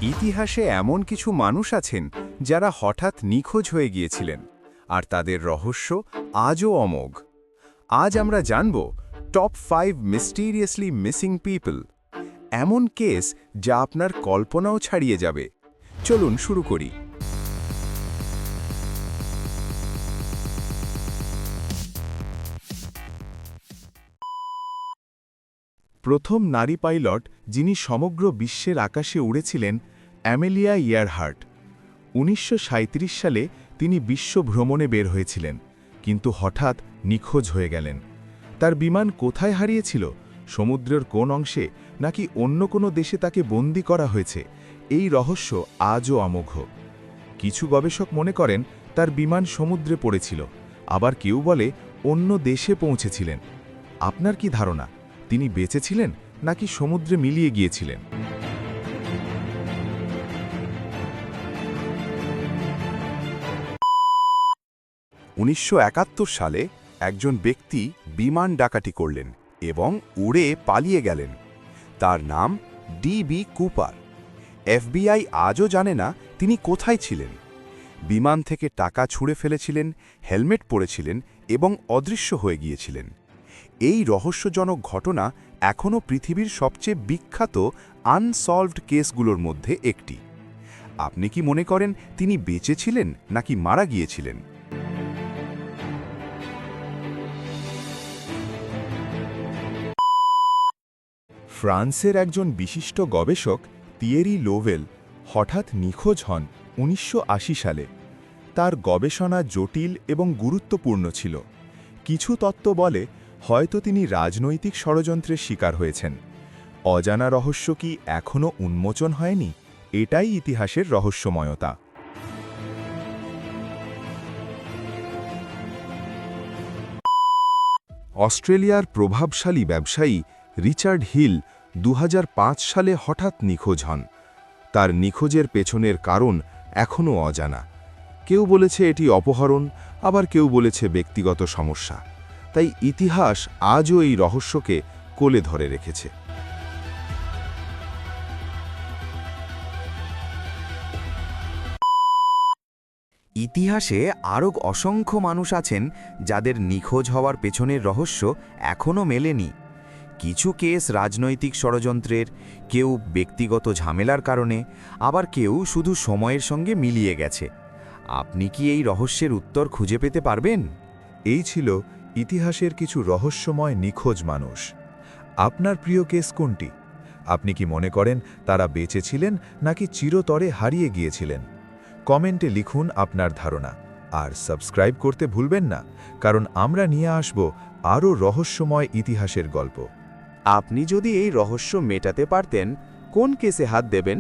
ইতিহাসে এমন কিছু মানুষ আছেন যারা হঠাৎ নিখোঁজ হয়ে গিয়েছিলেন আর তাদের রহস্য আজও অমোঘ। আজ আমরা জানব টপ 5 মিস্টিরিয়াসলি মিসিং পিপল, এমন কেস যা আপনার কল্পনাও ছাড়িয়ে যাবে। চলুন শুরু করি। প্রথম নারী পাইলট যিনি সমগ্র বিশ্বের আকাশে উড়েছিলেন, অ্যামেলিয়া ইয়ারহার্ট। ১৯৩৭ সালে তিনি বিশ্ব ভ্রমণে বের হয়েছিলেন, কিন্তু হঠাৎ নিখোঁজ হয়ে গেলেন। তার বিমান কোথায় হারিয়েছিল, সমুদ্রের কোন অংশে, নাকি অন্য কোনো দেশে তাকে বন্দী করা হয়েছে, এই রহস্য আজও অমোঘ। কিছু গবেষক মনে করেন তার বিমান সমুদ্রে পড়েছিল, আবার কেউ বলে অন্য দেশে পৌঁছেছিলেন। আপনার কি ধারণা, তিনি বেঁচে ছিলেন নাকি সমুদ্রে মিলিয়ে গিয়েছিলেন? উনিশশো সালে একজন ব্যক্তি বিমান ডাকাতি করলেন এবং উড়ে পালিয়ে গেলেন। তার নাম ডি.বি. কুপার। এফবিআই আজও জানে না তিনি কোথায় ছিলেন। বিমান থেকে টাকা ছুঁড়ে ফেলেছিলেন, হেলমেট পরেছিলেন এবং অদৃশ্য হয়ে গিয়েছিলেন। এই রহস্যজনক ঘটনা এখনও পৃথিবীর সবচেয়ে বিখ্যাত আনসলভড কেসগুলোর মধ্যে একটি। আপনি কি মনে করেন তিনি বেঁচে ছিলেন নাকি মারা গিয়েছিলেন? ফ্রান্সের একজন বিশিষ্ট গবেষক তিয়েরি লোভেল হঠাৎ নিখোঁজ হন ১৯৮০ সালে। তার গবেষণা জটিল এবং গুরুত্বপূর্ণ ছিল। কিছু তত্ত্ব বলে হয়তো তিনি রাজনৈতিক ষড়যন্ত্রের শিকার হয়েছেন। অজানা রহস্য কি এখনও উন্মোচন হয়নি? এটাই ইতিহাসের রহস্যময়তা। অস্ট্রেলিয়ার প্রভাবশালী ব্যবসায়ী রিচার্ড হিল ২০০৫ সালে হঠাৎ নিখোঁজ হন। তার নিখোঁজের পেছনের কারণ এখনও অজানা। কেউ বলেছে এটি অপহরণ, আবার কেউ বলেছে ব্যক্তিগত সমস্যা। তাই ইতিহাস আজও এই রহস্যকে কোলে ধরে রেখেছে। ইতিহাসে আরও অসংখ্য মানুষ আছেন যাদের নিখোঁজ হওয়ার পেছনের রহস্য এখনও মেলেনি। কিছু কেস রাজনৈতিক ষড়যন্ত্রের, কেউ ব্যক্তিগত ঝামেলার কারণে, আবার কেউ শুধু সময়ের সঙ্গে মিলিয়ে গেছে। আপনি কি এই রহস্যের উত্তর খুঁজে পেতে পারবেন? এই ছিল ইতিহাসের কিছু রহস্যময় নিখোঁজ মানুষ। আপনার প্রিয় কেস কোনটি? আপনি কি মনে করেন তারা বেঁচে ছিলেন নাকি চিরতরে হারিয়ে গিয়েছিলেন? কমেন্টে লিখুন আপনার ধারণা, আর সাবস্ক্রাইব করতে ভুলবেন না, কারণ আমরা নিয়ে আসব আরও রহস্যময় ইতিহাসের গল্প। আপনি যদি এই রহস্য মেটাতে পারতেন, কোন কেসে হাত দেবেন?